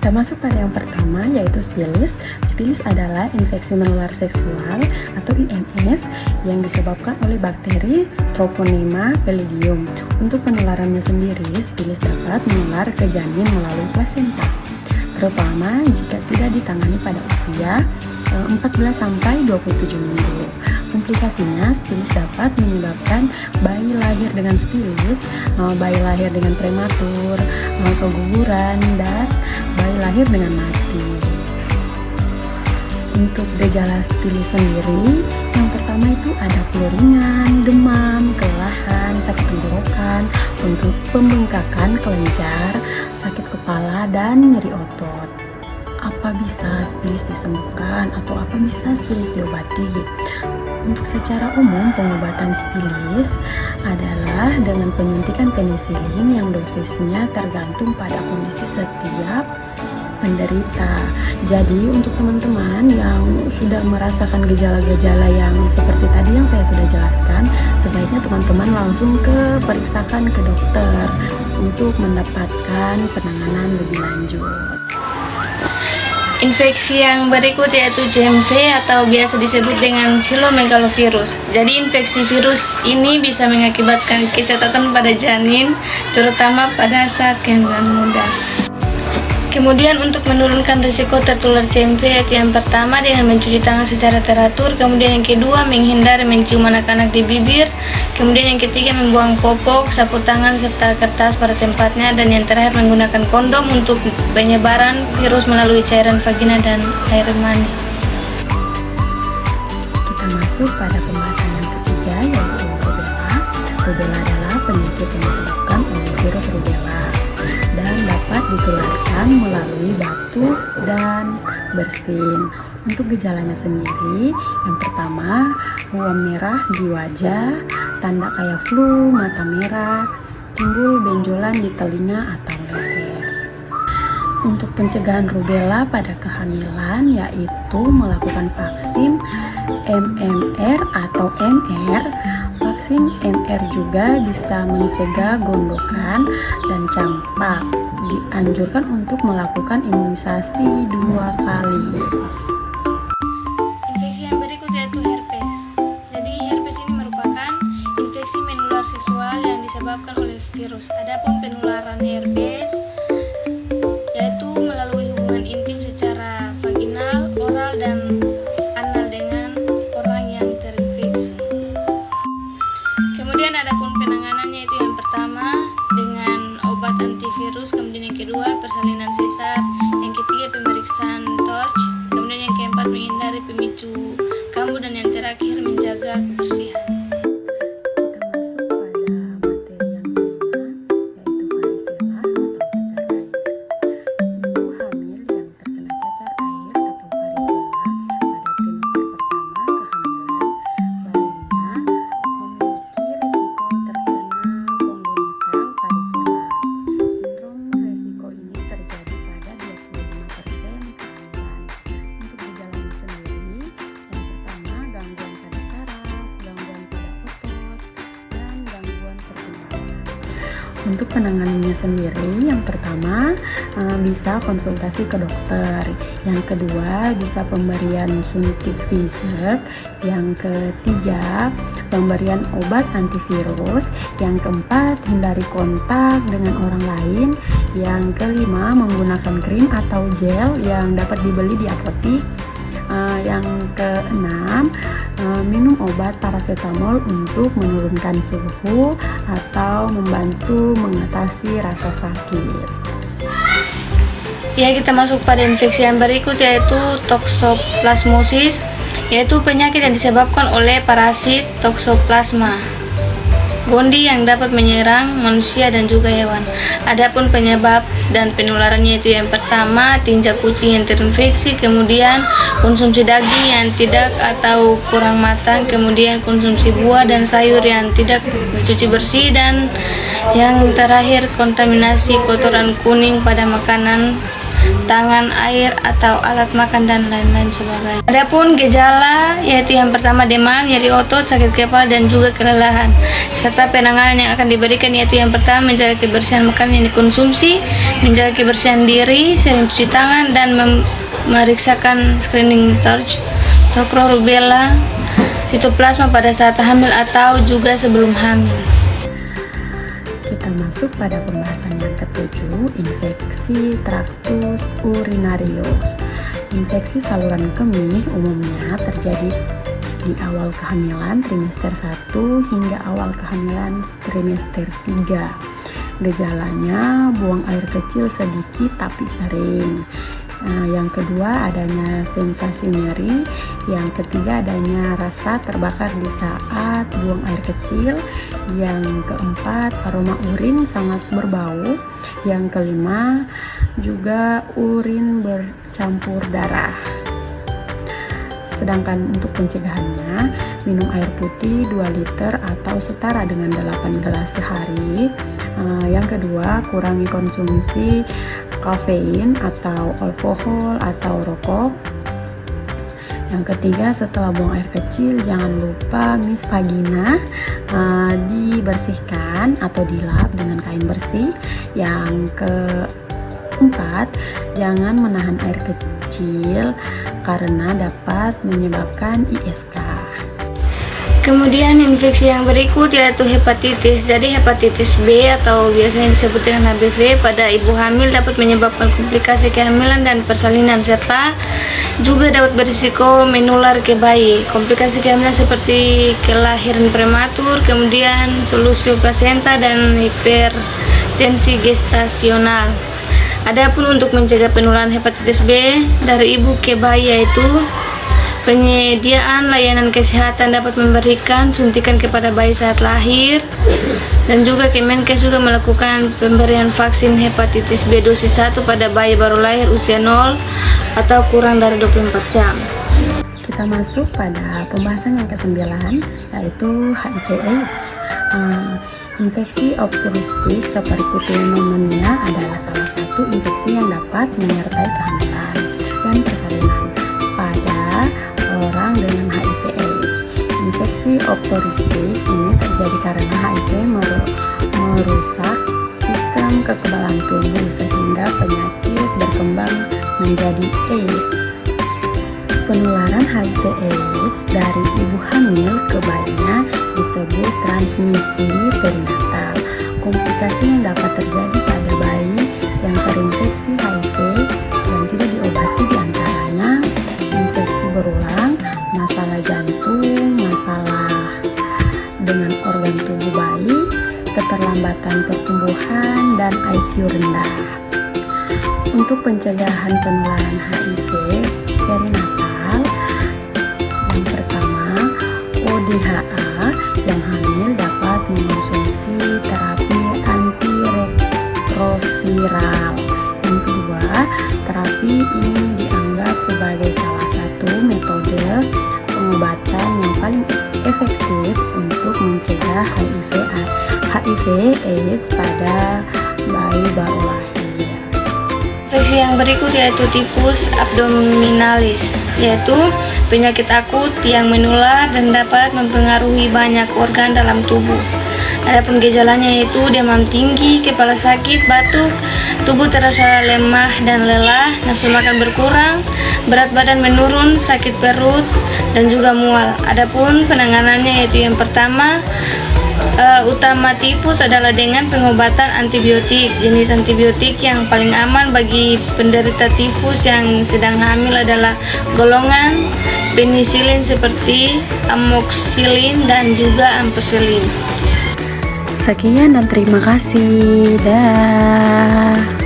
Kita masuk pada yang pertama, yaitu sipilis. Sipilis adalah infeksi menular seksual atau IMS yang disebabkan oleh bakteri Treponema pallidum. Untuk penularannya sendiri, sipilis dapat menular ke janin melalui plasenta, terutama jika tidak ditangani pada usia 14-27 minggu. Komplikasinya, sipilis dapat menyebabkan bayi lahir dengan sipilis, bayi lahir dengan prematur, keguguran, dan bayi lahir dengan mati. Untuk gejala sipilis sendiri, yang pertama itu ada flu ringan, demam, kelelahan, sakit tenggorokan, untuk pembengkakan kelenjar, sakit kepala, dan nyeri otot. Apa bisa sipilis disembuhkan atau apa bisa sipilis diobati? Untuk secara umum, pengobatan sipilis adalah dengan penyuntikan penisilin yang dosisnya tergantung pada kondisi setiap penderita. Jadi untuk teman-teman yang sudah merasakan gejala-gejala yang seperti tadi yang saya sudah jelaskan, sebaiknya teman-teman langsung periksakan ke dokter untuk mendapatkan penanganan lebih lanjut. Infeksi yang berikut yaitu JMV atau biasa disebut dengan cytomegalovirus. Jadi infeksi virus ini bisa mengakibatkan kecacatan pada janin, terutama pada saat kehamilan muda. Kemudian untuk menurunkan risiko tertular JMV yaitu yang pertama dengan mencuci tangan secara teratur, kemudian yang kedua menghindari mencium anak-anak di bibir, kemudian yang ketiga membuang popok, sapu tangan serta kertas pada tempatnya, dan yang terakhir menggunakan kondom untuk penyebaran virus melalui cairan vagina dan air mani. Kita masuk pada pembahasan yang ketiga, yaitu rubella. Rubella adalah penyakit yang disebabkan oleh virus rubella dan dapat ditularkan melalui batuk dan bersin. Untuk gejalanya sendiri, yang pertama ruam merah di wajah, tanda kayak flu, mata merah, timbul benjolan di telinga atau leher. Untuk pencegahan rubella pada kehamilan yaitu melakukan vaksin MMR atau MR. Vaksin MR juga bisa mencegah gondokan dan campak. Dianjurkan untuk melakukan imunisasi 2 kali. Infeksi yang berikut yaitu herpes. Jadi herpes ini merupakan infeksi menular seksual yang disebabkan oleh virus. Adapun penularan herpes yaitu melalui hubungan intim secara vaginal, oral, dan anal dengan orang yang terinfeksi. Kemudian adapun penanganannya itu yang pertama dengan obat antivirus, kemudian yang kedua persalinan sesar, yang ketiga pemeriksaan torch, kemudian yang keempat menghindari pemicu kambuh, dan yang terakhir menjaga kebersihan. Kita masuk pada materi yang kelima, yaitu varicella atau cacar air. Ibu hamil yang terkena cacar air atau varicella pada trimester pertama kehamilan, bayinya memiliki risiko terkena congenital varicella. Sindrom resiko ini terjadi pada 25% kehamilan. Untuk gejalanya sendiri, yang pertama gangguan pada saraf, gangguan pada otot, dan gangguan perkembangan. Untuk penanganannya sendiri, yang pertama bisa konsultasi ke dokter, yang kedua bisa pemberian suntik Pfizer, yang ketiga pemberian obat antivirus, yang keempat hindari kontak dengan orang lain, yang kelima menggunakan krim atau gel yang dapat dibeli di apotik, yang keenam minum obat paracetamol untuk menurunkan suhu atau membantu mengatasi rasa sakit. Ya, kita masuk pada infeksi yang berikut yaitu toxoplasmosis, yaitu penyakit yang disebabkan oleh parasit Toxoplasma gondii yang dapat menyerang manusia dan juga hewan. Adapun penyebab dan penularannya itu yang pertama tinja kucing yang terinfeksi, kemudian konsumsi daging yang tidak atau kurang matang, kemudian konsumsi buah dan sayur yang tidak dicuci bersih, dan yang terakhir kontaminasi kotoran kuning pada makanan tangan, air, atau alat makan, dan lain-lain sebagainya. Adapun gejala yaitu yang pertama demam, nyeri otot, sakit kepala, dan juga kelelahan. Serta penanganan yang akan diberikan yaitu yang pertama menjaga kebersihan makanan yang dikonsumsi, menjaga kebersihan diri, sering cuci tangan, dan memeriksakan screening torch, tokro, rubella, sitoplasma pada saat hamil atau juga sebelum hamil. Kita masuk pada pembahasan yang ketujuh, infeksi traktus urinarius. Infeksi saluran kemih umumnya terjadi di awal kehamilan trimester 1 hingga awal kehamilan trimester 3. Gejalanya buang air kecil sedikit tapi sering. Yang kedua adanya sensasi nyeri, yang ketiga adanya rasa terbakar di saat buang air kecil, yang keempat aroma urin sangat berbau, yang kelima juga urin bercampur darah. Sedangkan untuk pencegahannya, minum air putih 2 liter atau setara dengan 8 gelas sehari. Yang kedua, kurangi konsumsi kafein atau alkohol atau rokok. Yang ketiga, setelah buang air kecil jangan lupa misvagina dibersihkan atau dilap dengan kain bersih. Yang keempat, jangan menahan air kecil karena dapat menyebabkan ISK. Kemudian infeksi yang berikut yaitu hepatitis. Jadi hepatitis B atau biasanya disebut dengan HBV pada ibu hamil dapat menyebabkan komplikasi kehamilan dan persalinan, serta juga dapat berisiko menular ke bayi. Komplikasi kehamilan seperti kelahiran prematur, kemudian solusio plasenta, dan hipertensi gestasional. Adapun untuk mencegah penularan hepatitis B dari ibu ke bayi yaitu penyediaan layanan kesehatan dapat memberikan suntikan kepada bayi saat lahir, dan juga Kemenkes juga melakukan pemberian vaksin hepatitis B dosis 1 pada bayi baru lahir usia 0 atau kurang dari 24 jam. Kita masuk pada pembahasan yang ke-9 yaitu HIV/AIDS. Infeksi opportunistik seperti pneumonia adalah salah satu infeksi yang dapat menyertai kehamilan dan persalinan pada orang dengan HIV/AIDS. Infeksi opportunistik ini terjadi karena HIV merusak sistem kekebalan tubuh sehingga penyakit berkembang menjadi AIDS. Penularan HIV/AIDS dari ibu hamil ke bayinya disebut transmisi perinatal. Komplikasi yang dapat terjadi pada bayi yang terinfeksi HIV dan tidak diobati diantaranya infeksi berulang, masalah jantung, masalah dengan organ tubuh bayi, keterlambatan pertumbuhan, dan IQ rendah. Untuk pencegahan penularan HIV perinatal, yang pertama ODHA yang hamil dapat mengonsumsi terapi antiretroviral. Yang kedua, terapi ini dianggap sebagai salah satu metode pengobatan yang paling efektif untuk mencegah HIV/AIDS pada bayi baru lahir. Infeksi yang berikut yaitu tipus abdominalis, yaitu penyakit akut yang menular dan dapat mempengaruhi banyak organ dalam tubuh. Adapun gejalanya yaitu demam tinggi, kepala sakit, batuk, tubuh terasa lemah dan lelah, nafsu makan berkurang, berat badan menurun, sakit perut, dan juga mual. Adapun penanganannya yaitu yang pertama, utama tipus adalah dengan pengobatan antibiotik. Jenis antibiotik yang paling aman bagi penderita tipus yang sedang hamil adalah golongan penisilin seperti amoxicillin dan juga ampicillin. Sekian dan terima kasih. Dah.